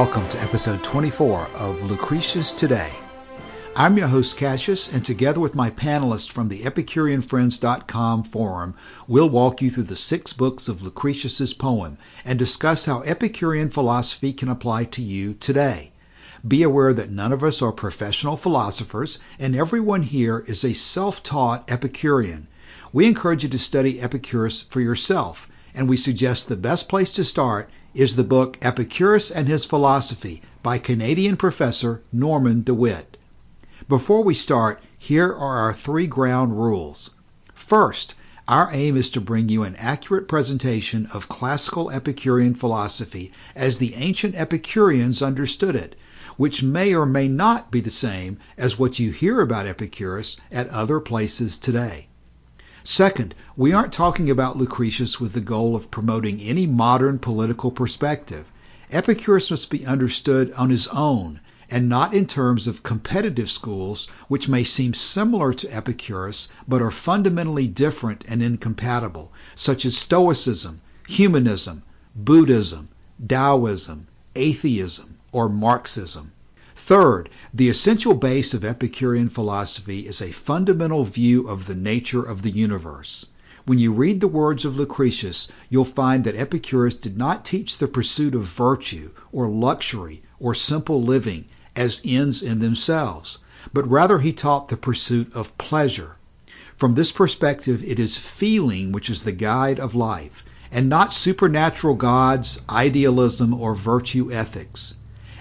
Welcome to episode 24 of Lucretius Today. I'm your host Cassius, and together with my panelists from the EpicureanFriends.com forum, we'll walk you through the 6 books of Lucretius's poem and discuss how Epicurean philosophy can apply to you today. Be aware that none of us are professional philosophers, and everyone here is a self-taught Epicurean. We encourage you to study Epicurus for yourself, and we suggest the best place to start is the book Epicurus and His Philosophy by Canadian professor Norman DeWitt. Before we start, here are our 3 ground rules. First, our aim is to bring you an accurate presentation of classical Epicurean philosophy as the ancient Epicureans understood it, which may or may not be the same as what you hear about Epicurus at other places today. Second, we aren't talking about Lucretius with the goal of promoting any modern political perspective. Epicurus must be understood on his own, and not in terms of competitive schools which may seem similar to Epicurus but are fundamentally different and incompatible, such as Stoicism, Humanism, Buddhism, Taoism, Atheism, or Marxism. Third, the essential base of Epicurean philosophy is a fundamental view of the nature of the universe. When you read the words of Lucretius, you'll find that Epicurus did not teach the pursuit of virtue or luxury or simple living as ends in themselves, but rather he taught the pursuit of pleasure. From this perspective, it is feeling which is the guide of life, and not supernatural gods, idealism, or virtue ethics.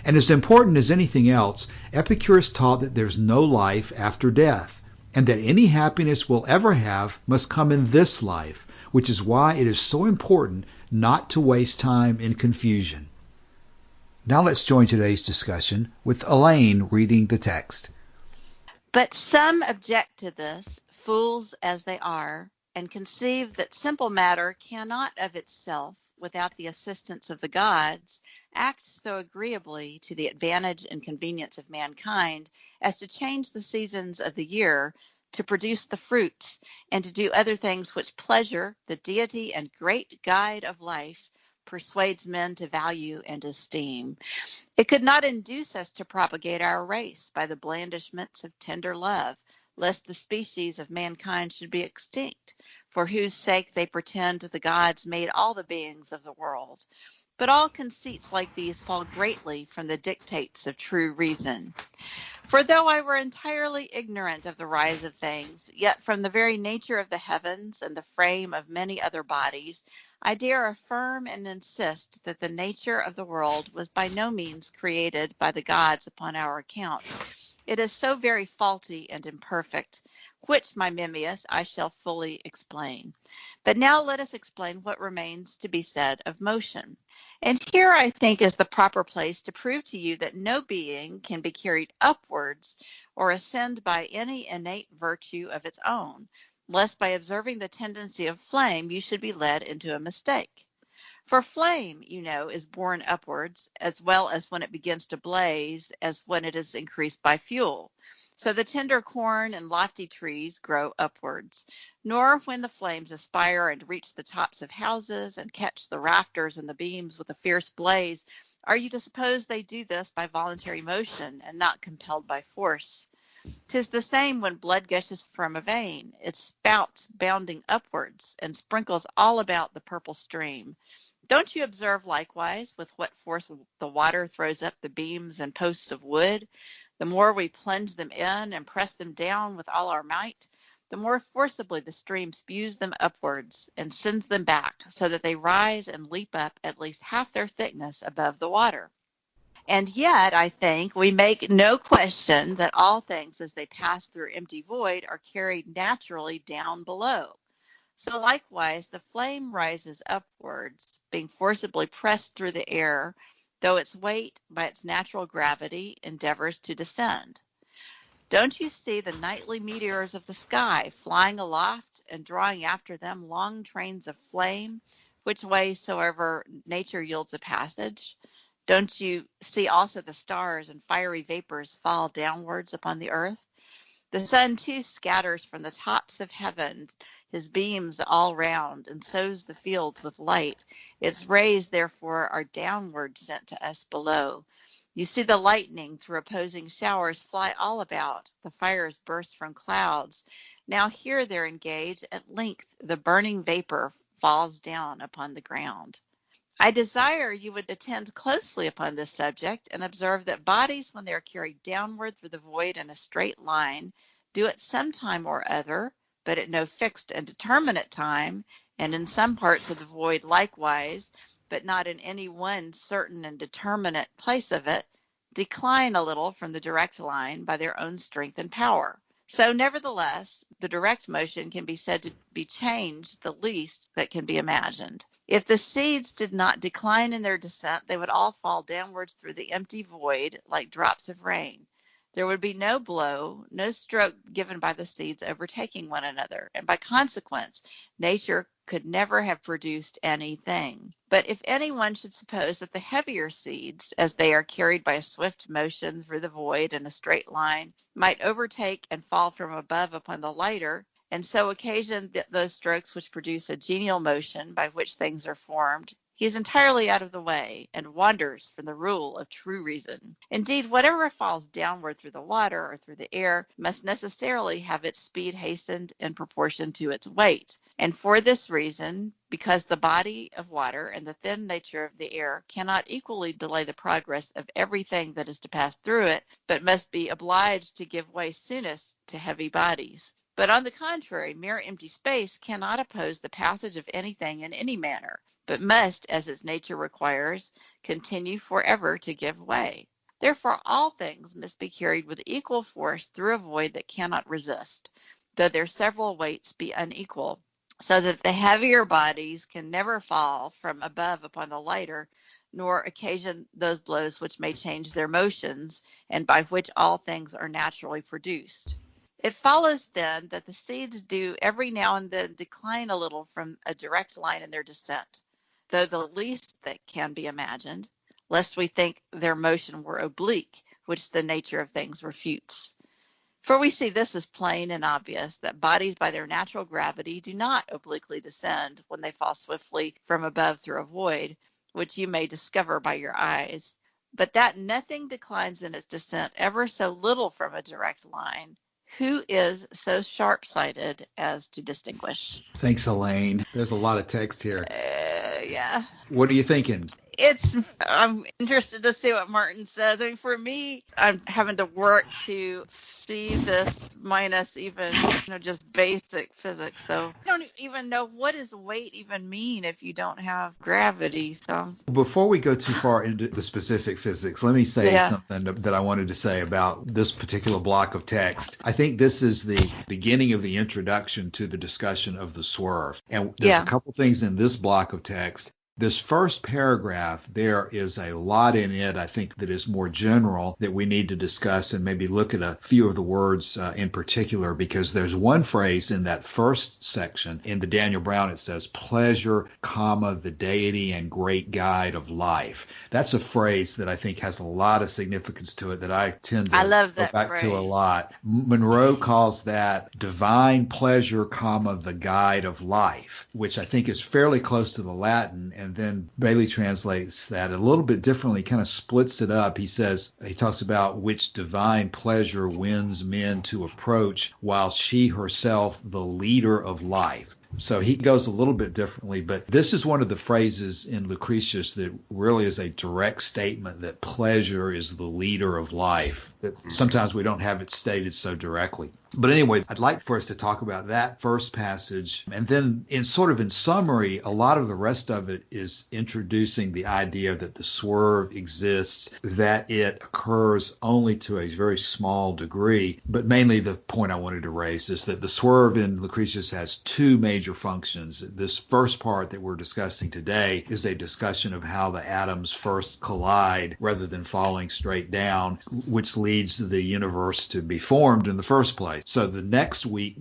And as important as anything else, Epicurus taught that there's no life after death, and that any happiness we'll ever have must come in this life, which is why it is so important not to waste time in confusion. Now let's join today's discussion with Elaine reading the text. But some object to this, fools as they are, and conceive that simple matter cannot of itself, without the assistance of the gods, act so agreeably to the advantage and convenience of mankind as to change the seasons of the year, to produce the fruits, and to do other things which pleasure, the deity and great guide of life, persuades men to value and esteem. It could not induce us to propagate our race by the blandishments of tender love, lest the species of mankind should be extinct, for whose sake they pretend the gods made all the beings of the world. But all conceits like these fall greatly from the dictates of true reason. For though I were entirely ignorant of the rise of things, yet from the very nature of the heavens and the frame of many other bodies, I dare affirm and insist that the nature of the world was by no means created by the gods upon our account. It is so very faulty and imperfect, which, my Memmius, I shall fully explain. But now let us explain what remains to be said of motion. And here I think is the proper place to prove to you that no being can be carried upwards or ascend by any innate virtue of its own, lest by observing the tendency of flame you should be led into a mistake. For flame, you know, is borne upwards, as well as when it begins to blaze, as when it is increased by fuel. So the tender corn and lofty trees grow upwards. Nor when the flames aspire and reach the tops of houses and catch the rafters and the beams with a fierce blaze, are you to suppose they do this by voluntary motion and not compelled by force. 'Tis the same when blood gushes from a vein. It spouts bounding upwards and sprinkles all about the purple stream. Don't you observe likewise with what force the water throws up the beams and posts of wood? The more we plunge them in and press them down with all our might, the more forcibly the stream spews them upwards and sends them back, so that they rise and leap up at least half their thickness above the water. And yet, I think, we make no question that all things as they pass through empty void are carried naturally down below. So likewise, the flame rises upwards, being forcibly pressed through the air, though its weight, by its natural gravity, endeavors to descend. Don't you see the nightly meteors of the sky flying aloft and drawing after them long trains of flame, which way soever nature yields a passage? Don't you see also the stars and fiery vapors fall downwards upon the earth? The sun, too, scatters from the tops of heaven his beams all round, and sows the fields with light. Its rays, therefore, are downward sent to us below. You see the lightning through opposing showers fly all about. The fires burst from clouds. Now here they're engaged. At length the burning vapor falls down upon the ground. I desire you would attend closely upon this subject and observe that bodies, when they are carried downward through the void in a straight line, do at some time or other, but at no fixed and determinate time, and in some parts of the void likewise, but not in any one certain and determinate place of it, decline a little from the direct line by their own strength and power. So nevertheless, the direct motion can be said to be changed the least that can be imagined. If the seeds did not decline in their descent, they would all fall downwards through the empty void like drops of rain. There would be no blow, no stroke given by the seeds overtaking one another, and by consequence, nature could never have produced anything. But if anyone should suppose that the heavier seeds, as they are carried by a swift motion through the void in a straight line, might overtake and fall from above upon the lighter, and so occasion those strokes which produce a genial motion by which things are formed, he is entirely out of the way and wanders from the rule of true reason. Indeed, whatever falls downward through the water or through the air must necessarily have its speed hastened in proportion to its weight. And for this reason, because the body of water and the thin nature of the air cannot equally delay the progress of everything that is to pass through it, but must be obliged to give way soonest to heavy bodies. But on the contrary, mere empty space cannot oppose the passage of anything in any manner, but must, as its nature requires, continue forever to give way. Therefore, all things must be carried with equal force through a void that cannot resist, though their several weights be unequal, so that the heavier bodies can never fall from above upon the lighter, nor occasion those blows which may change their motions, and by which all things are naturally produced. It follows then that the seeds do every now and then decline a little from a direct line in their descent, though the least that can be imagined, lest we think their motion were oblique, which the nature of things refutes. For we see this as plain and obvious, that bodies by their natural gravity do not obliquely descend when they fall swiftly from above through a void, which you may discover by your eyes, but that nothing declines in its descent ever so little from a direct line. Who is so sharp-sighted as to distinguish? Thanks, Elaine. There's a lot of text here. Yeah. What are you thinking? I'm interested to see what Martin says. I mean, for me, I'm having to work to see this minus even, just basic physics. So I don't even know, what does weight even mean if you don't have gravity? So before we go too far into the specific physics, let me say something that I wanted to say about this particular block of text. I think this is the beginning of the introduction to the discussion of the swerve. And there's a couple things in this block of text. This first paragraph, there is a lot in it, I think, that is more general that we need to discuss and maybe look at a few of the words in particular, because there's one phrase in that first section. In the Daniel Brown, it says, pleasure, the deity and great guide of life. That's a phrase that I think has a lot of significance to it that I tend to go back phrase. To a lot. Monroe calls that divine pleasure, the guide of life, which I think is fairly close to the Latin. And then Bailey translates that a little bit differently, kind of splits it up. He talks about which divine pleasure wins men to approach, while she herself the leader of life. So he goes a little bit differently, but this is one of the phrases in Lucretius that really is a direct statement that pleasure is the leader of life. That sometimes we don't have it stated so directly. But anyway, I'd like for us to talk about that first passage. And then in summary, a lot of the rest of it is introducing the idea that the swerve exists, that it occurs only to a very small degree. But mainly the point I wanted to raise is that the swerve in Lucretius has two major functions. This first part that we're discussing today is a discussion of how the atoms first collide rather than falling straight down, which leads the universe to be formed in the first place. So the next week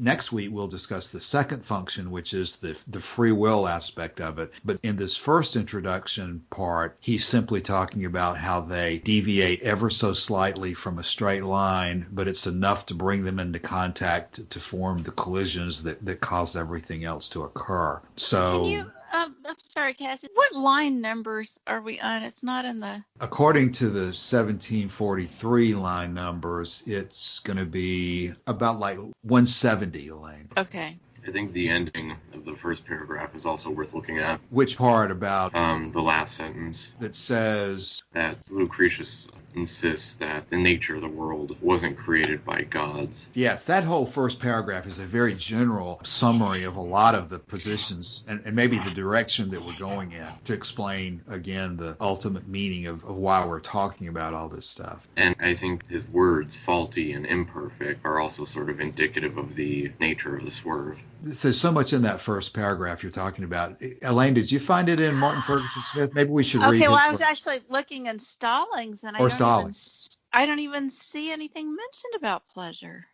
we'll discuss the second function, which is the free will aspect of it. But in this first introduction part, he's simply talking about how they deviate ever so slightly from a straight line, but it's enough to bring them into contact to form the collisions that cause everything else to occur. So Can you, I'm sorry, Cassius, what line numbers are we on? It's not in the... According to the 1743 line numbers, it's going to be about like 170, Elaine. Okay. I think the ending of the first paragraph is also worth looking at. Which part about? The last sentence. That says that Lucretius insists that the nature of the world wasn't created by gods. Yes, that whole first paragraph is a very general summary of a lot of the positions and maybe the direction that we're going in to explain, again, the ultimate meaning of why we're talking about all this stuff. And I think his words, faulty and imperfect, are also sort of indicative of the nature of the swerve. There's so much in that first paragraph you're talking about. Elaine, did you find it in Martin Ferguson Smith? Maybe we should read Okay, well, his I was work. actually looking in Stallings, and I don't even see anything mentioned about pleasure.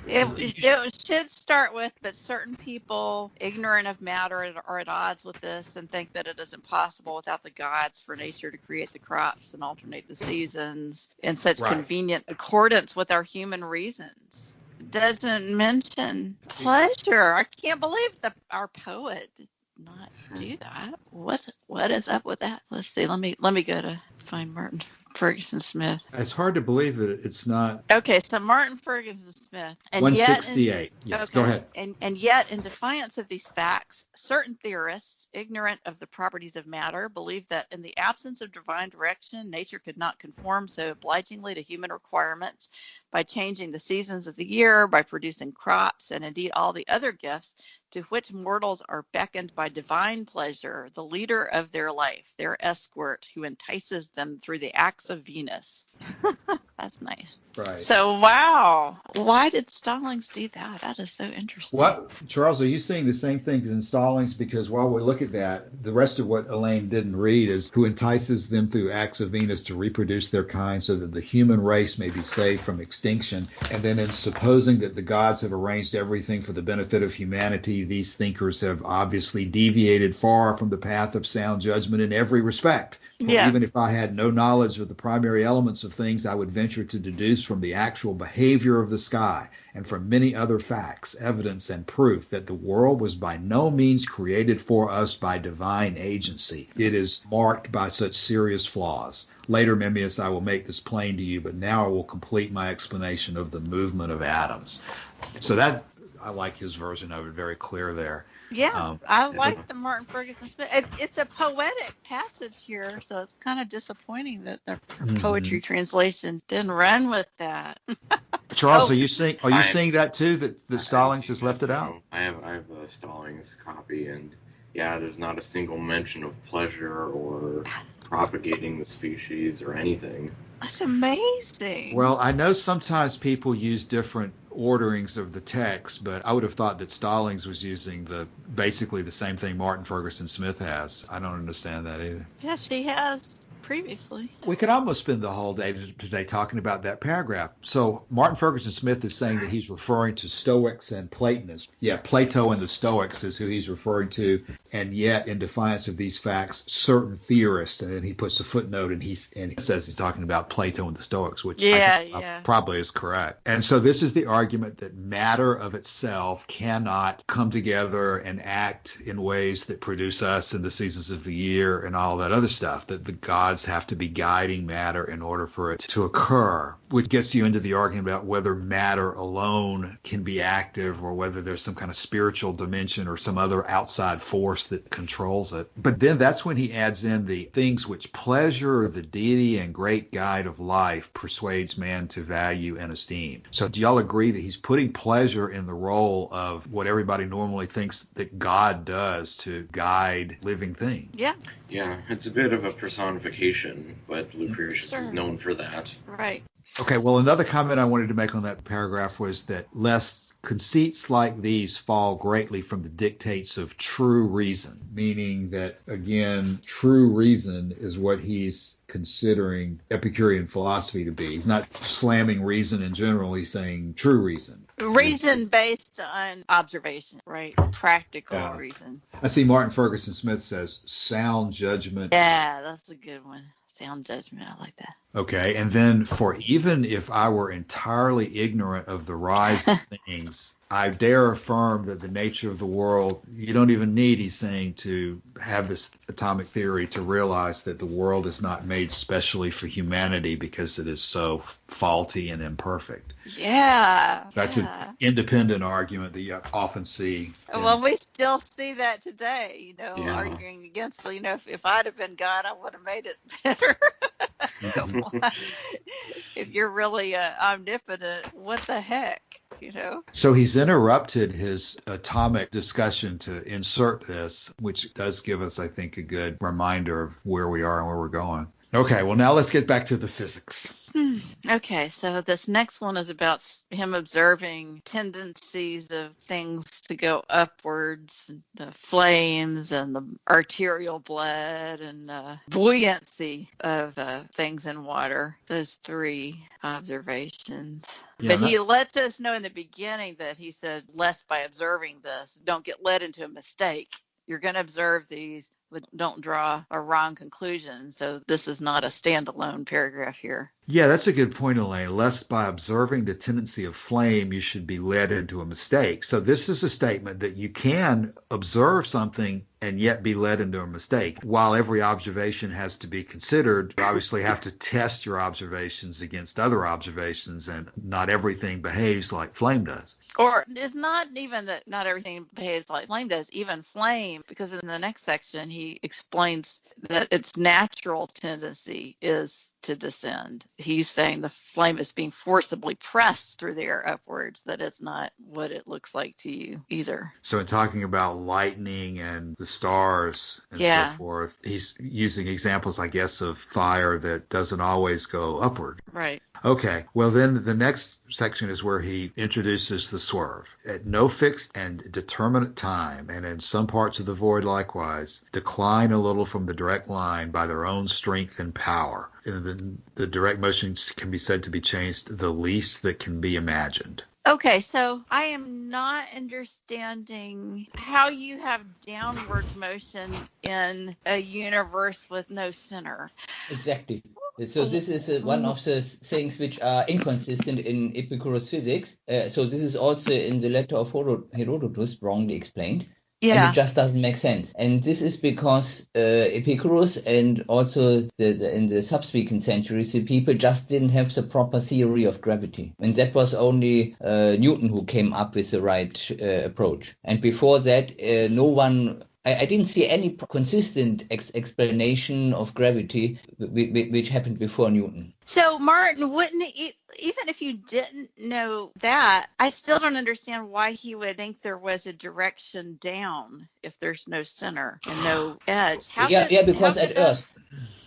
It should start with, but certain people, ignorant of matter, are at odds with this and think that it is impossible without the gods for nature to create the crops and alternate the seasons in such convenient accordance with our human reasons. Doesn't mention pleasure. I can't believe our poet did not do that. What is up with that? Let's see. Let me go to find Martin Ferguson Smith. It's hard to believe that it's not. Okay, so Martin Ferguson Smith. And 168. Yes, okay, go ahead. And yet, in defiance of these facts, certain theorists, ignorant of the properties of matter, believe that in the absence of divine direction, nature could not conform so obligingly to human requirements by changing the seasons of the year, by producing crops, and indeed all the other gifts to which mortals are beckoned by divine pleasure, the leader of their life, their escort, who entices them through the acts of Venus. That's nice. Right. So, wow. Why did Stallings do that? That is so interesting. What, Charles, are you seeing the same things in Stallings? Because while we look at that, the rest of what Elaine didn't read is who entices them through acts of Venus to reproduce their kind so that the human race may be saved from extinction. And then in supposing that the gods have arranged everything for the benefit of humanity, these thinkers have obviously deviated far from the path of sound judgment in every respect. Yeah. Even if I had no knowledge of the primary elements of things, I would venture to deduce from the actual behavior of the sky and from many other facts, evidence, and proof that the world was by no means created for us by divine agency. It is marked by such serious flaws. Later, Memmius, I will make this plain to you, but now I will complete my explanation of the movement of atoms. So that, I like his version of it, very clear there. Yeah, I like the Martin Ferguson Smith. It's a poetic passage here, so it's kind of disappointing that the poetry translation didn't run with that. Charles, are you seeing that too? That Stallings has left it out? I have a Stallings copy, and yeah, there's not a single mention of pleasure or propagating the species or anything. That's amazing. Well, I know sometimes people use different orderings of the text, but I would have thought that Stallings was using basically the same thing Martin Ferguson Smith has. I don't understand that either. Yes, she has previously. We could almost spend the whole day today talking about that paragraph. So Martin Ferguson Smith is saying that he's referring to Stoics and Platonists. Yeah, Plato and the Stoics is who he's referring to, and yet in defiance of these facts, certain theorists, and then he puts a footnote and he says he's talking about Plato and the Stoics, which I think probably is correct. And so this is the argument that matter of itself cannot come together and act in ways that produce us in the seasons of the year and all that other stuff, that the gods have to be guiding matter in order for it to occur, which gets you into the argument about whether matter alone can be active or whether there's some kind of spiritual dimension or some other outside force that controls it. But then that's when he adds in the things which pleasure, the deity and great guide of life, persuades man to value and esteem. So do y'all agree that he's putting pleasure in the role of what everybody normally thinks that God does to guide living things? Yeah. Yeah, it's a bit of a personification, but Lucretius is known for that. Right. Okay, well, another comment I wanted to make on that paragraph was that lest conceits like these fall greatly from the dictates of true reason, meaning that, again, true reason is what he's considering Epicurean philosophy to be. He's not slamming reason in general. He's saying true reason. Reason based on observation, right? Practical reason. I see Martin Ferguson Smith says sound judgment. Yeah, that's a good one. Sound judgment. I like that. Okay, and then for even if I were entirely ignorant of the rise of things, I dare affirm that the nature of the world, you don't even need, he's saying, to have this atomic theory to realize that the world is not made specially for humanity because it is so faulty and imperfect. Yeah. That's an independent argument that you often see. Well, we still see that today, arguing against, if I'd have been God, I would have made it better. If you're really omnipotent, what the heck, So he's interrupted his atomic discussion to insert this, which does give us, I think, a good reminder of where we are and where we're going. Okay, well, now let's get back to the physics. Okay, so this next one is about him observing tendencies of things to go upwards, the flames and the arterial blood and buoyancy of things in water. Those three observations. Yeah, but he lets us know in the beginning that he said, lest by observing this, don't get led into a mistake. You're going to observe these, but don't draw a wrong conclusion. So this is not a standalone paragraph here. Yeah, that's a good point, Elaine. Lest by observing the tendency of flame, you should be led into a mistake. So this is a statement that you can observe something and yet be led into a mistake. While every observation has to be considered, you obviously have to test your observations against other observations, and not everything behaves like flame does. Or it's not even that not everything behaves like flame does, even flame, because in the next section he explains that its natural tendency is to descend. He's saying the flame is being forcibly pressed through the air upwards, that it's not what it looks like to you either. So in talking about lightning and the stars and so forth, he's using examples, I guess, of fire that doesn't always go upward. Right. Okay, well then the next section is where he introduces the swerve. At no fixed and determinate time, and in some parts of the void likewise, decline a little from the direct line by their own strength and power. And the direct motions can be said to be changed the least that can be imagined. Okay, so I am not understanding how you have downward motion in a universe with no center. Exactly. So this is one of the things which are inconsistent in Epicurus physics. So this is also in the letter of Herodotus wrongly explained. Yeah. And it just doesn't make sense. And this is because Epicurus and also in the subsequent centuries, the people just didn't have the proper theory of gravity. And that was only Newton who came up with the right approach. And before that, no one... I didn't see any consistent explanation of gravity which happened before Newton. So, Martin, wouldn't it, even if you didn't know that, I still don't understand why he would think there was a direction down if there's no center and no edge. Because at Earth,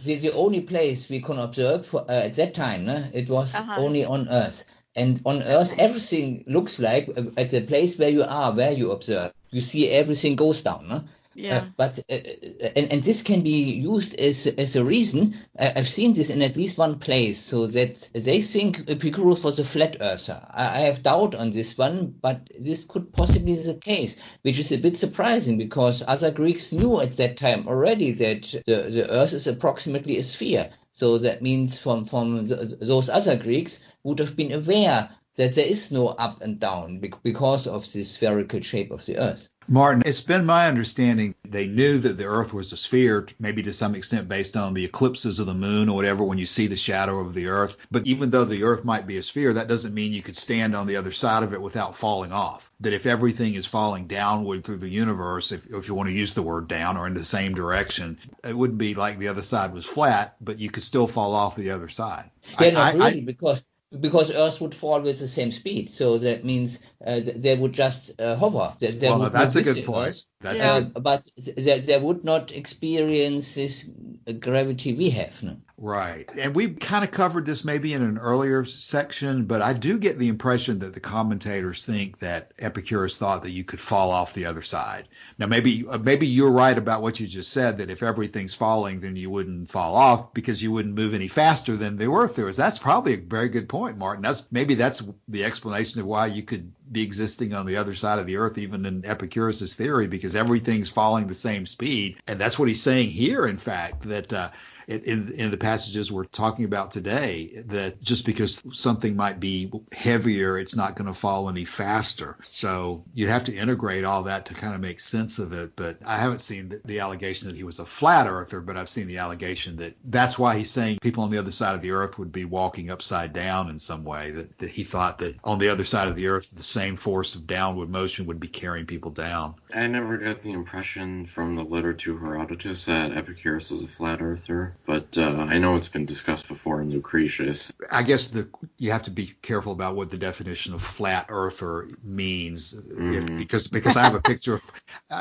the only place we can observe at that time, it was only on Earth. And on Earth, everything looks like at the place where you are, where you observe. You see everything goes down. Yeah. But this can be used as a reason. I've seen this in at least one place, so that they think Epicurus was a flat earther. I have doubt on this one, but this could possibly be the case, which is a bit surprising because other Greeks knew at that time already that the Earth is approximately a sphere. So that means from those other Greeks would have been aware that there is no up and down because of the spherical shape of the Earth. Martin, it's been my understanding they knew that the Earth was a sphere, maybe to some extent based on the eclipses of the moon or whatever, when you see the shadow of the Earth. But even though the Earth might be a sphere, that doesn't mean you could stand on the other side of it without falling off. That if everything is falling downward through the universe, if you want to use the word down or in the same direction, it wouldn't be like the other side was flat, but you could still fall off the other side. Not really, because Earth would fall with the same speed. So that means they would just hover. That's a good point. But they would not experience this gravity we have. No? Right. And we kind of covered this maybe in an earlier section, but I do get the impression that the commentators think that Epicurus thought that you could fall off the other side. Now, maybe you're right about what you just said, that if everything's falling, then you wouldn't fall off because you wouldn't move any faster than the Earth is. That's probably a very good point, Martin. That's the explanation of why you could be existing on the other side of the Earth, even in Epicurus's theory, because everything's falling the same speed. And that's what he's saying here, in fact, that in the passages we're talking about today, that just because something might be heavier, it's not going to fall any faster. So you'd have to integrate all that to kind of make sense of it. But I haven't seen the allegation that he was a flat earther, but I've seen the allegation that that's why he's saying people on the other side of the Earth would be walking upside down in some way, that he thought that on the other side of the Earth, the same force of downward motion would be carrying people down. I never got the impression from the letter to Herodotus that Epicurus was a flat earther. But I know it's been discussed before in Lucretius. I guess you have to be careful about what the definition of flat earther means, because I have a picture of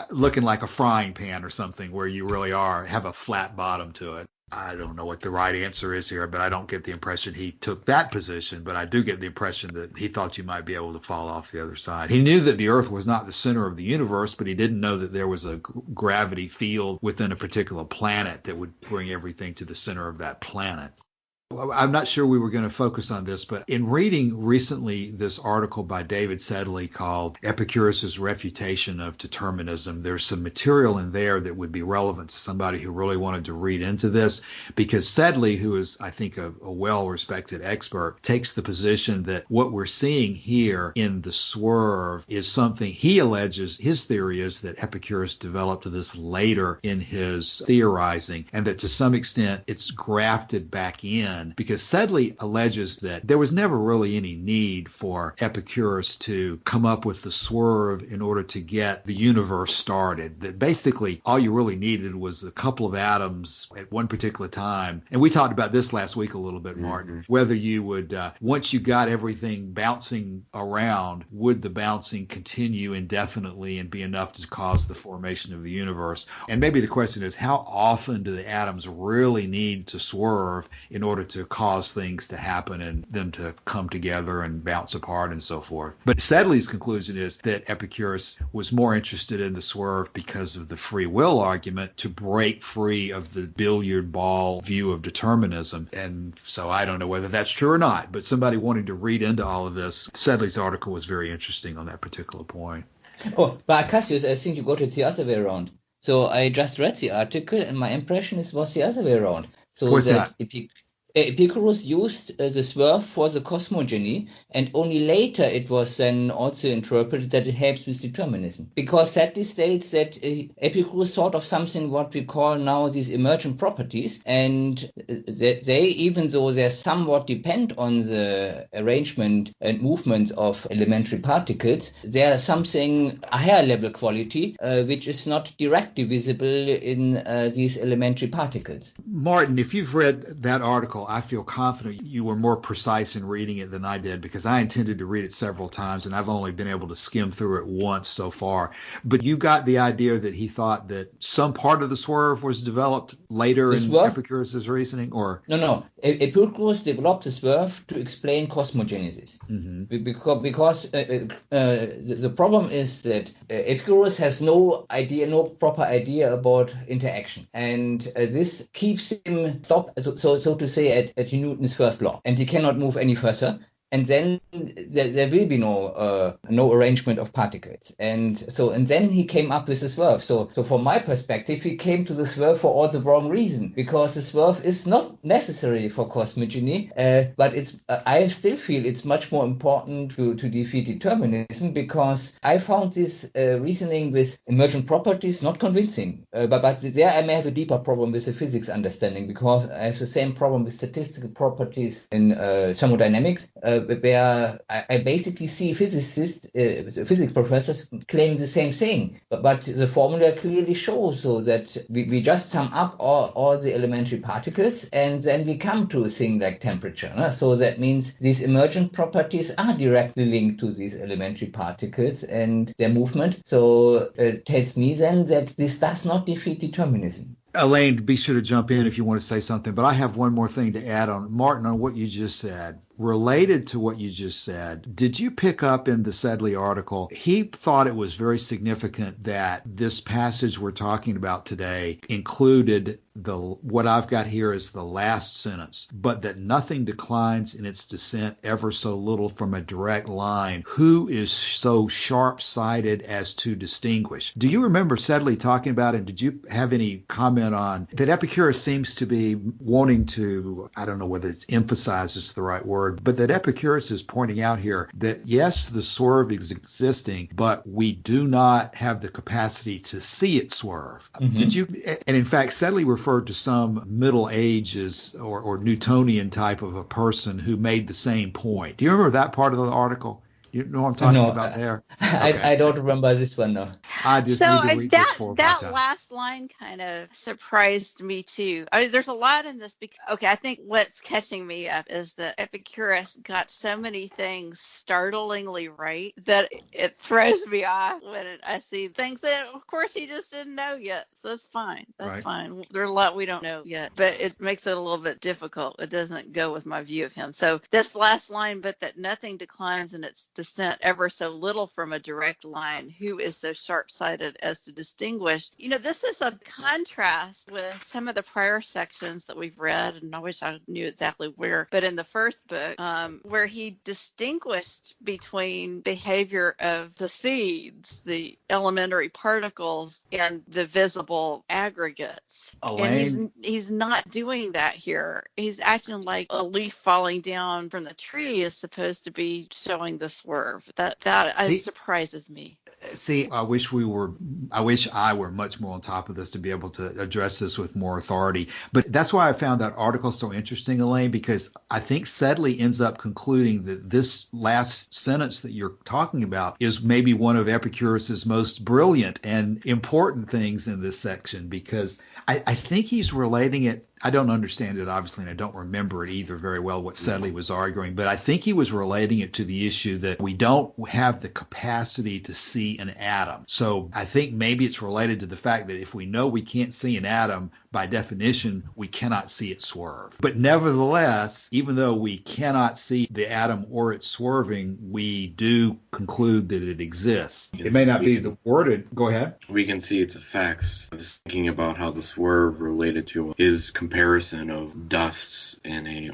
looking like a frying pan or something where you really have a flat bottom to it. I don't know what the right answer is here, but I don't get the impression he took that position, but I do get the impression that he thought you might be able to fall off the other side. He knew that the Earth was not the center of the universe, but he didn't know that there was a gravity field within a particular planet that would bring everything to the center of that planet. I'm not sure we were going to focus on this, but in reading recently this article by David Sedley called Epicurus's Refutation of Determinism, there's some material in there that would be relevant to somebody who really wanted to read into this, because Sedley, who is, I think, a well-respected expert, takes the position that what we're seeing here in the Swerve is something he alleges, his theory is that Epicurus developed this later in his theorizing, and that to some extent it's grafted back in, because Sedley alleges that there was never really any need for Epicurus to come up with the Swerve in order to get the universe started, that basically all you really needed was a couple of atoms at one particular time. And we talked about this last week a little bit, Martin, whether you would, once you got everything bouncing around, would the bouncing continue indefinitely and be enough to cause the formation of the universe? And maybe the question is, how often do the atoms really need to swerve in order to cause things to happen and them to come together and bounce apart and so forth? But Sedley's conclusion is that Epicurus was more interested in the Swerve because of the free will argument, to break free of the billiard ball view of determinism. And so I don't know whether that's true or not, but somebody wanting to read into all of this, Sedley's article was very interesting on that particular point. Oh, but Cassius, I think you got it the other way around. So I just read the article, and my impression was the other way around. So what's that? Epicurus used the Swerve for the cosmogony, and only later it was then also interpreted that it helps with determinism. Because Sedley states that Epicurus thought of something what we call now these emergent properties, and they, even though they somewhat depend on the arrangement and movements of elementary particles, they are something a higher level quality, which is not directly visible in these elementary particles. Martin, if you've read that article, I feel confident you were more precise in reading it than I did, because I intended to read it several times and I've only been able to skim through it once so far. But you got the idea that he thought that some part of the Swerve was developed later in Epicurus's reasoning, or? No. Epicurus developed the Swerve to explain cosmogenesis. Because the problem is that Epicurus has no proper idea about interaction. And this keeps him stopped, so to say, at Newton's first law. And he cannot move any further. And then there will be no arrangement of particles. And then he came up with the Swerve. So from my perspective, he came to the Swerve for all the wrong reason, because the Swerve is not necessary for cosmogony, but I still feel it's much more important to defeat determinism, because I found this reasoning with emergent properties not convincing. But there I may have a deeper problem with the physics understanding, because I have the same problem with statistical properties in thermodynamics, where I basically see physics professors claiming the same thing. But the formula clearly shows so that we just sum up all the elementary particles, and then we come to a thing like temperature. No? So that means these emergent properties are directly linked to these elementary particles and their movement. So it tells me then that this does not defeat determinism. Elaine, be sure to jump in if you want to say something, but I have one more thing to add on, Martin, on what you just said. Related to what you just said, did you pick up in the Sedley article, he thought it was very significant that this passage we're talking about today included what I've got here is the last sentence, but that nothing declines in its descent ever so little from a direct line. Who is so sharp-sighted as to distinguish? Do you remember Sedley talking about it? Did you have any comment on that? Epicurus seems to be wanting to, I don't know whether it's emphasize is the right word, but that Epicurus is pointing out here that yes, the swerve is existing, but we do not have the capacity to see it swerve. Mm-hmm. Did you? And in fact, Sedley referred to some Middle Ages or Newtonian type of a person who made the same point. Do you remember that part of the article? You know what I'm talking about there? Okay. I don't remember this one, no. I just need to read this 4 or 5 times. That last line kind of surprised me too. I mean, there's a lot in this. I think what's catching me up is that Epicurus got so many things startlingly right that it throws me off when I see things that, of course, he just didn't know yet. So that's fine. That's fine. There's a lot we don't know yet, but it makes it a little bit difficult. It doesn't go with my view of him. So this last line, but that nothing declines in its descent ever so little from a direct line, who is so sharp-sighted as to distinguish. You know, this is a contrast with some of the prior sections that we've read, and I wish I knew exactly where, but in the first book, where he distinguished between behavior of the seeds, the elementary particles, and the visible aggregates. Elaine? And he's not doing that here. He's acting like a leaf falling down from the tree is supposed to be showing the swerve. That surprises me. See, I wish I were much more on top of this to be able to address this with more authority. But that's why I found that article so interesting, Elaine, because I think Sedley ends up concluding that this last sentence that you're talking about is maybe one of Epicurus's most brilliant and important things in this section, because I think he's relating it. I don't understand it, obviously, and I don't remember it either very well, what Sedley was arguing, but I think he was relating it to the issue that we don't have the capacity to see an atom. So I think maybe it's related to the fact that if we know we can't see an atom, by definition, we cannot see it swerve. But nevertheless, even though we cannot see the atom or it swerving, we do conclude that it exists. It may not be the worded. Go ahead. We can see its effects. I was thinking about how the swerve related to his comparison of dust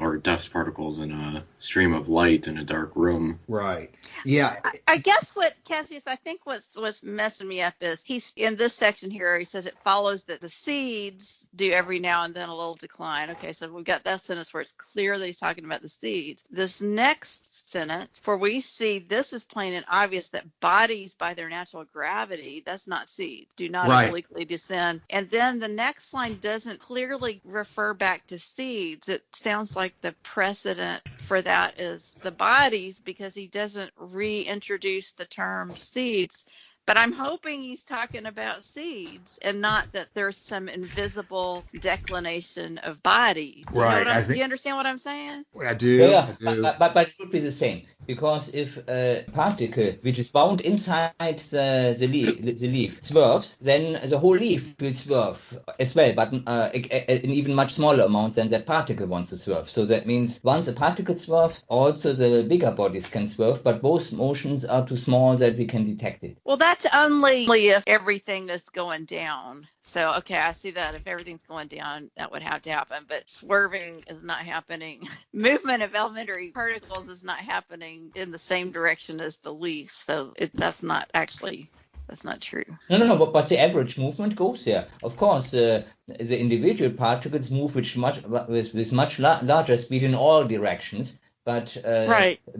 or dust particles in a stream of light in a dark room. Right. Yeah. I guess what Cassius, I think what's messing me up is he's in this section here. He says it follows that the seeds do every now and then a little decline. Okay, so we've got that sentence where it's clear that he's talking about the seeds. This next sentence, for we see, this is plain and obvious that bodies by their natural gravity, that's not seeds, do not obliquely descend. And then the next line doesn't clearly refer back to seeds. It sounds like the precedent for that is the bodies, because he doesn't reintroduce the term seeds. But I'm hoping he's talking about seeds and not that there's some invisible declination of bodies. You understand what I'm saying? I do. Yeah, I do. But it would be the same. Because if a particle which is bound inside the leaf swerves, then the whole leaf will swerve as well, but in even much smaller amounts than that particle wants to swerve. So that means once a particle swerves, also the bigger bodies can swerve, but both motions are too small that we can detect it. Well, that's only if everything is going down. So, okay, I see that. If everything's going down, that would have to happen. But swerving is not happening. Movement of elementary particles is not happening in the same direction as the leaf. So that's not true. No, but the average movement goes there. Of course, the individual particles move with much larger speed in all directions. But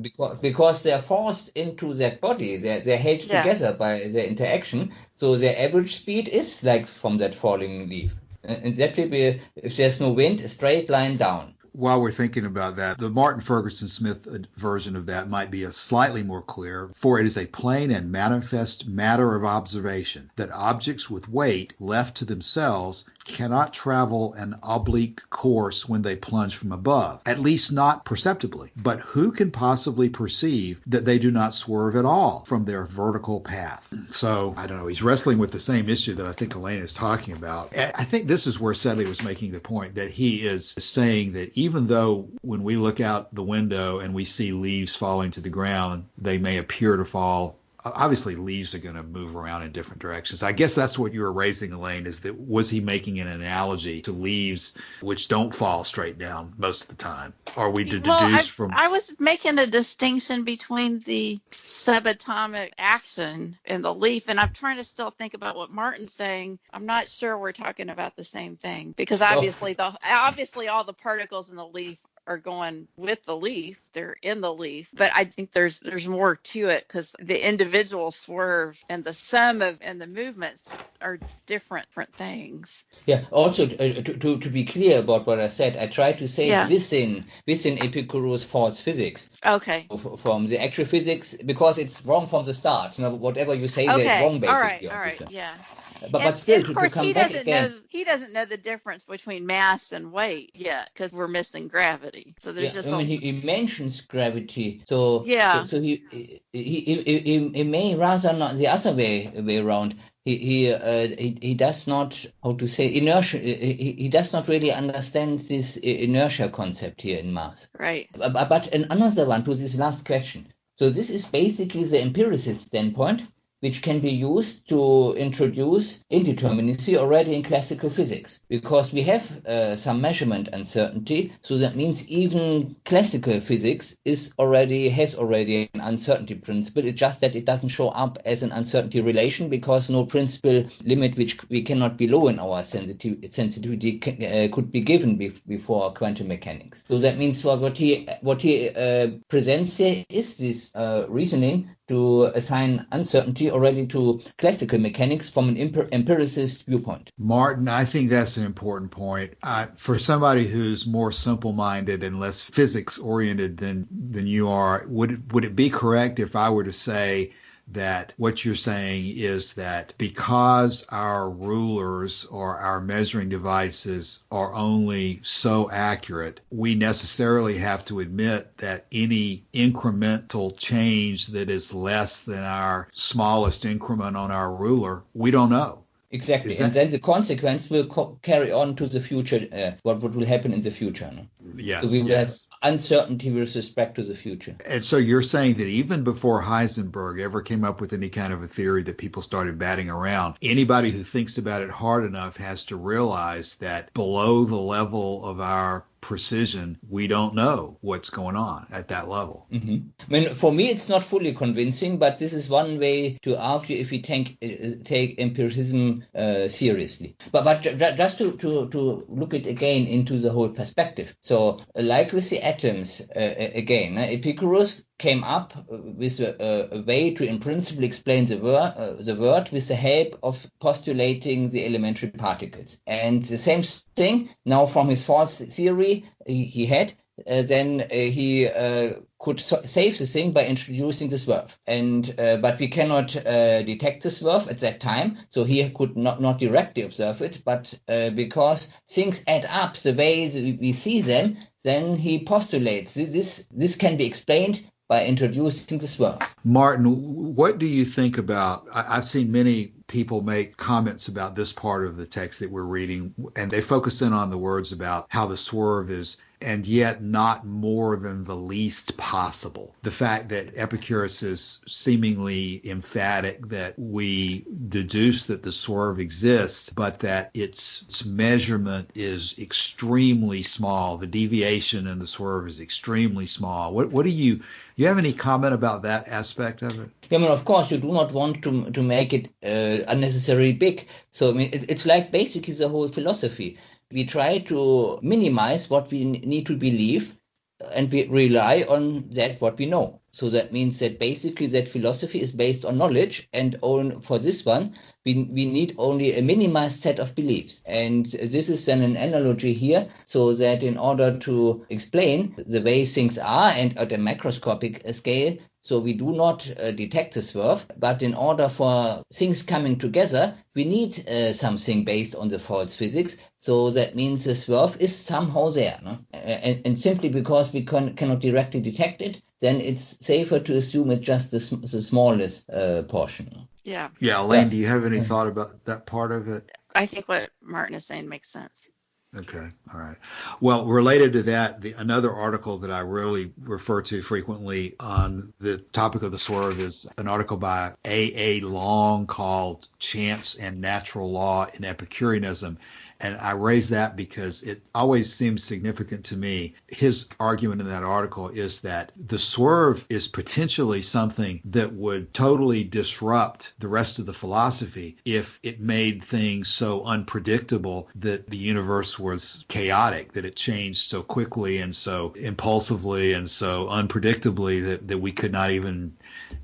because they're forced into that body, they're held together by their interaction. So their average speed is like from that falling leaf. And that will be, if there's no wind, a straight line down. While we're thinking about that, the Martin Ferguson Smith version of that might be a slightly more clear, for it is a plain and manifest matter of observation that objects with weight left to themselves cannot travel an oblique course when they plunge from above, at least not perceptibly. But who can possibly perceive that they do not swerve at all from their vertical path? So, I don't know, he's wrestling with the same issue that I think Elaine is talking about. I think this is where Sedley was making the point, that he is saying that even though when we look out the window and we see leaves falling to the ground, they may appear to fall. Obviously, leaves are going to move around in different directions. I guess that's what you were raising, Elaine, is that was he making an analogy to leaves which don't fall straight down most of the time? Are we to deduce from... I was making a distinction between the subatomic action in the leaf, and I'm trying to still think about what Martin's saying. I'm not sure we're talking about the same thing, because obviously all the particles in the leaf are going with the leaf. They're in the leaf. But I think there's more to it, because the individual swerve and the sum of and the movements are different things. Yeah. Also, to be clear about what I said, I try to say within Epicurus' false physics. Okay. From the actual physics, because it's wrong from the start. Whatever you say there is wrong, basically. All right. Yeah. But still, of course, to come back again, he doesn't know the difference between mass and weight yet, because we're missing gravity. So there's he mentions gravity. So yeah. So he may rather not the other way around. He does not, how to say, inertia. He does not really understand this inertia concept here in mass. Right. But another one to this last question. So this is basically the empiricist standpoint, which can be used to introduce indeterminacy already in classical physics, because we have some measurement uncertainty. So that means even classical physics has already an uncertainty principle. It's just that it doesn't show up as an uncertainty relation, because no principal limit which we cannot below in our sensitivity could be given before quantum mechanics. So that means what he presents here is this reasoning to assign uncertainty already to classical mechanics from an empiricist viewpoint. Martin, I think that's an important point. For somebody who's more simple-minded and less physics-oriented than you are, would it be correct if I were to say that what you're saying is that because our rulers or our measuring devices are only so accurate, we necessarily have to admit that any incremental change that is less than our smallest increment on our ruler, we don't know? Exactly. And then the consequence will carry on to the future, what will happen in the future. No? Yes. So we will have uncertainty with respect to the future. And so you're saying that even before Heisenberg ever came up with any kind of a theory that people started batting around, anybody who thinks about it hard enough has to realize that below the level of our precision, we don't know what's going on at that level. Mm-hmm. I mean, for me, it's not fully convincing, but this is one way to argue if we take empiricism seriously. But just to look it again into the whole perspective. So, like with the atoms, again, Epicurus came up with a way to in principle explain the world with the help of postulating the elementary particles. And the same thing now from his false theory he had, then he could save the thing by introducing the swerve. And but we cannot detect the swerve at that time, so he could not directly observe it, but because things add up the way we see them, then he postulates this can be explained by introducing the swerve. Martin, what do you think about, I've seen many people make comments about this part of the text that we're reading, and they focus in on the words about how the swerve is and yet not more than the least possible. The fact that Epicurus is seemingly emphatic that we deduce that the swerve exists, but that its measurement is extremely small. The deviation in the swerve is extremely small. What do you have any comment about that aspect of it? Yeah, I mean, of course, you do not want to make it unnecessarily big. So, I mean, it's like basically the whole philosophy. We try to minimize what we need to believe, and we rely on that what we know. So that means that basically that philosophy is based on knowledge, and for this one, we need only a minimized set of beliefs. And this is then an analogy here, so that in order to explain the way things are and at a macroscopic scale, so we do not detect the swerve, but in order for things coming together, we need something based on the false physics. So that means the swerve is somehow there. No? And simply because we cannot directly detect it, then it's safer to assume it's just the smallest portion. Yeah. Yeah, Elaine, do you have any thought about that part of it? I think what Martin is saying makes sense. Okay. All right. Well, related to that, another article that I really refer to frequently on the topic of the swerve is an article by A.A. Long called Chance and Natural Law in Epicureanism. And I raise that because it always seems significant to me. His argument in that article is that the swerve is potentially something that would totally disrupt the rest of the philosophy if it made things so unpredictable that the universe was chaotic, that it changed so quickly and so impulsively and so unpredictably that we could not even,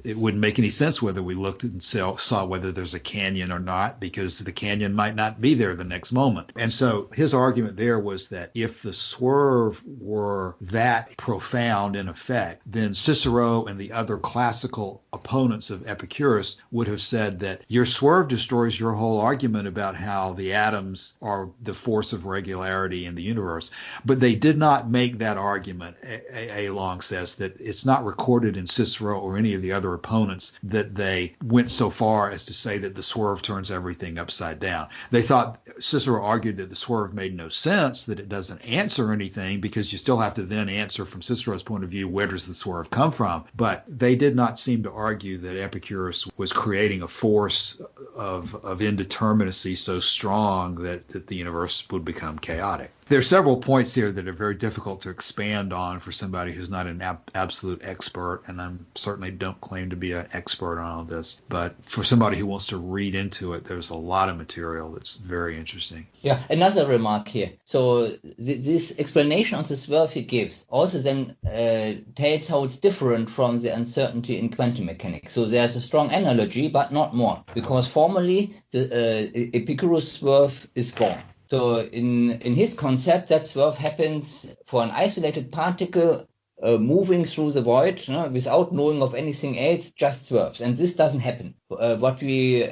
it wouldn't make any sense whether we looked and saw whether there's a canyon or not, because the canyon might not be there the next moment. And so his argument there was that if the swerve were that profound in effect, then Cicero and the other classical opponents of Epicurus would have said that your swerve destroys your whole argument about how the atoms are the force of regularity in the universe. But they did not make that argument. A. Long says that it's not recorded in Cicero or any of the other opponents that they went so far as to say that the swerve turns everything upside down. They thought Cicero argued that the swerve made no sense, that it doesn't answer anything, because you still have to then answer from Cicero's point of view, where does the swerve come from? But they did not seem to argue that Epicurus was creating a force of indeterminacy so strong that the universe would become chaotic. There are several points here that are very difficult to expand on for somebody who's not an absolute expert, and I certainly don't claim to be an expert on all this. But for somebody who wants to read into it, there's a lot of material that's very interesting. Yeah, another remark here. So this explanation on the swerve he gives also then tells how it's different from the uncertainty in quantum mechanics. So there's a strong analogy, but not more, because formally the Epicurus swerve is gone. So in his concept, that swerve happens for an isolated particle moving through the void, without knowing of anything else, just swerves. And this doesn't happen. What we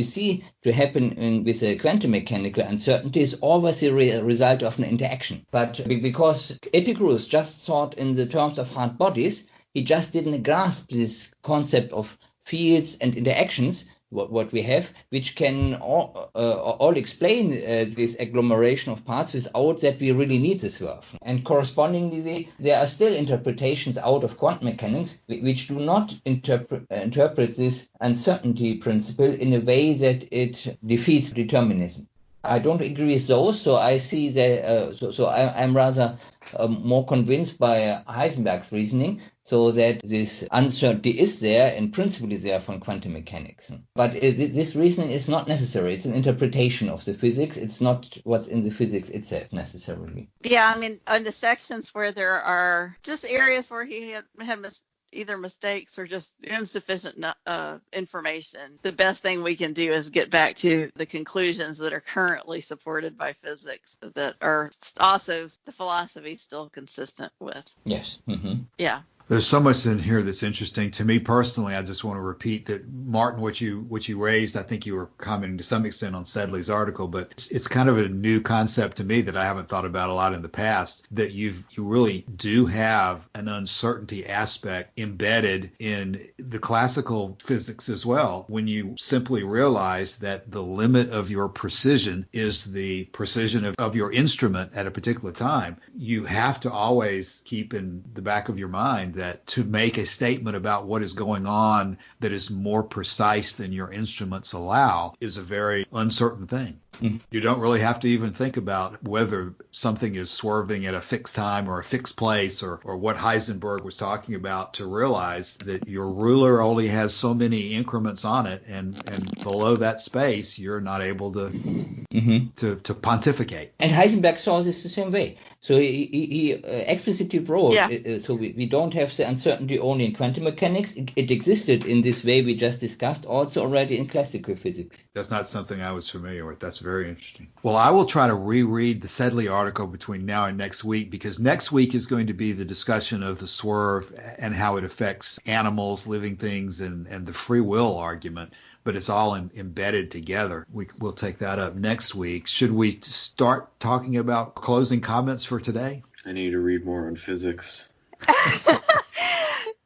see to happen with a quantum mechanical uncertainty is always the result of an interaction. But because Epicurus just thought in the terms of hard bodies, he just didn't grasp this concept of fields and interactions, what we have, which can all explain this agglomeration of parts without that we really need the swerve. And correspondingly, there are still interpretations out of quantum mechanics which do not interpret this uncertainty principle in a way that it defeats determinism. I don't agree with those, so I see that. I'm rather more convinced by Heisenberg's reasoning, so that this uncertainty is there and principally there from quantum mechanics. But this reasoning is not necessary. It's an interpretation of the physics. It's not what's in the physics itself necessarily. Yeah, I mean, on the sections where there are just areas where he had either mistakes or just insufficient information, the best thing we can do is get back to the conclusions that are currently supported by physics that are also the philosophy still consistent with. Yes. Mm-hmm. Yeah. There's so much in here that's interesting. To me personally, I just want to repeat that, Martin, what you raised, I think you were commenting to some extent on Sedley's article, but it's kind of a new concept to me that I haven't thought about a lot in the past, that you really do have an uncertainty aspect embedded in the classical physics as well, when you simply realize that the limit of your precision is the precision of your instrument at a particular time. You have to always keep in the back of your mind that to make a statement about what is going on that is more precise than your instruments allow is a very uncertain thing. Mm-hmm. You don't really have to even think about whether something is swerving at a fixed time or a fixed place, or what Heisenberg was talking about, to realize that your ruler only has so many increments on it, and below that space you're not able to pontificate. And Heisenberg saw this the same way. So he explicitly wrote, so we don't have the uncertainty only in quantum mechanics. It existed in this way we just discussed also already in classical physics. That's not something I was familiar with. That's very interesting. Well, I will try to reread the Sedley article between now and next week, because next week is going to be the discussion of the swerve and how it affects animals, living things, and the free will argument. But it's all embedded together. We'll take that up next week. Should we start talking about closing comments for today? I need to read more on physics.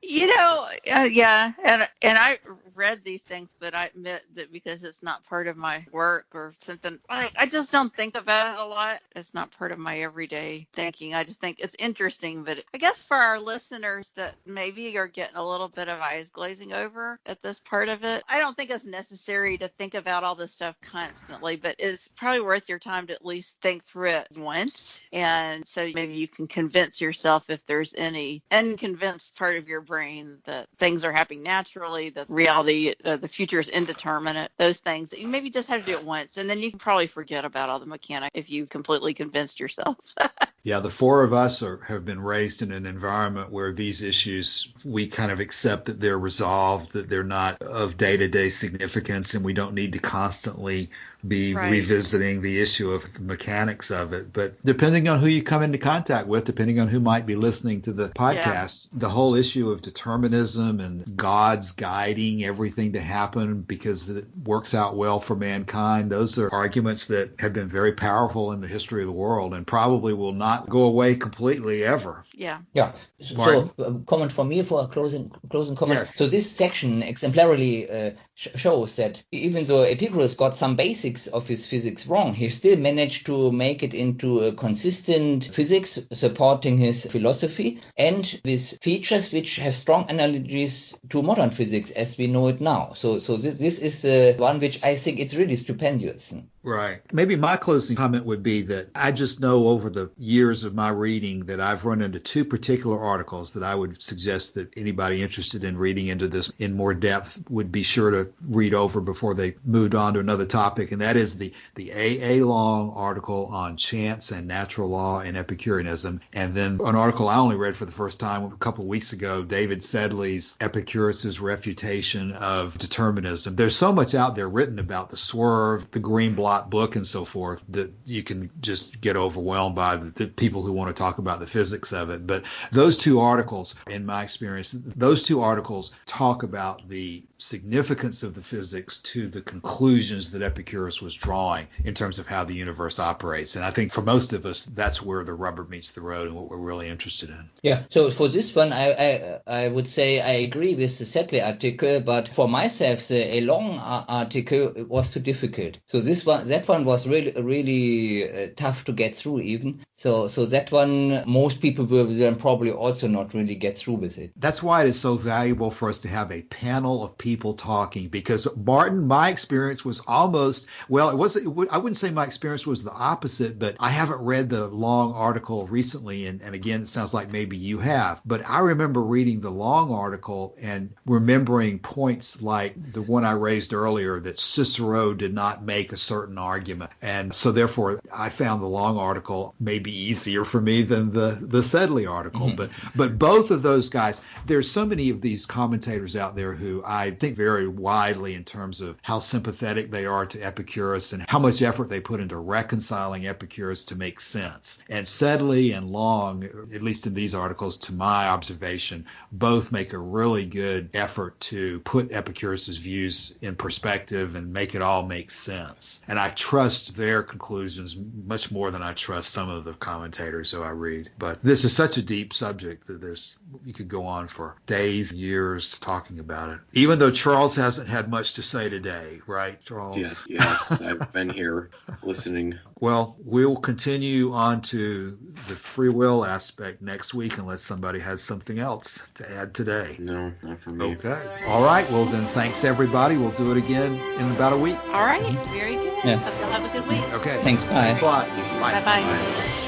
Yeah, and I read these things, but I admit that because it's not part of my work or something, I just don't think about it a lot. It's not part of my everyday thinking. I just think it's interesting, but I guess for our listeners that maybe are getting a little bit of eyes glazing over at this part of it, I don't think it's necessary to think about all this stuff constantly, but it's probably worth your time to at least think through it once. And so maybe you can convince yourself if there's any unconvinced part of your brain that things are happening naturally, that reality, the future is indeterminate, those things that you maybe just have to do it once, and then you can probably forget about all the mechanics if you've completely convinced yourself. Yeah, the four of us have been raised in an environment where these issues, we kind of accept that they're resolved, that they're not of day-to-day significance, and we don't need to constantly be revisiting the issue of the mechanics of it. But depending on who you come into contact with, depending on who might be listening to the podcast, the whole issue of determinism and God's guiding everything to happen because it works out well for mankind, those are arguments that have been very powerful in the history of the world and probably will not go away completely ever. Yeah. So comment from me for a closing comment. Yes. So this section exemplarily shows that even though Epicurus got some basics of his physics wrong, he still managed to make it into a consistent physics supporting his philosophy and with features which have strong analogies to modern physics as we know it now. So this is the one which I think it's really stupendous. Right. Maybe my closing comment would be that I just know over the years of my reading that I've run into two particular articles that I would suggest that anybody interested in reading into this in more depth would be sure to read over before they moved on to another topic. And that is the A.A. Long article on chance and natural law and Epicureanism. And then an article I only read for the first time a couple of weeks ago, David Sedley's Epicurus' Refutation of Determinism. There's so much out there written about the swerve, the green block book and so forth that you can just get overwhelmed by the people who want to talk about the physics of it. But those two articles, in my experience, those two articles talk about the significance of the physics to the conclusions that Epicurus was drawing in terms of how the universe operates. And I think for most of us, that's where the rubber meets the road and what we're really interested in. Yeah. So for this one, I would say I agree with the Sedley article, but for myself, the Long article was too difficult. So that one was really tough to get through even. So that one, most people will then probably also not really get through with it. That's why it is so valuable for us to have a panel of people talking, because Martin, my experience was almost, I wouldn't say my experience was the opposite, but I haven't read the Long article recently. And again, it sounds like maybe you have, but I remember reading the Long article and remembering points like the one I raised earlier, that Cicero did not make a certain argument. And so therefore I found the Long article maybe easier for me than the Sedley article. Mm-hmm. But both of those guys, there's so many of these commentators out there who I think very widely in terms of how sympathetic they are to Epicurus and how much effort they put into reconciling Epicurus to make sense. And Sedley and Long, at least in these articles, to my observation, both make a really good effort to put Epicurus's views in perspective and make it all make sense. And I trust their conclusions much more than I trust some of the commentators who I read. But this is such a deep subject that you could go on for days, years talking about it. Even though Charles hasn't had much to say today, right, Charles? Yes, I've been here listening. Well, we'll continue on to the free will aspect next week unless somebody has something else to add today. No, not for me. Okay. All right. Well, then thanks, everybody. We'll do it again in about a week. All right. Very good. Yeah. Hope you'll have a good week. Okay. Thanks. Bye. Thanks a lot. Bye-bye. Bye.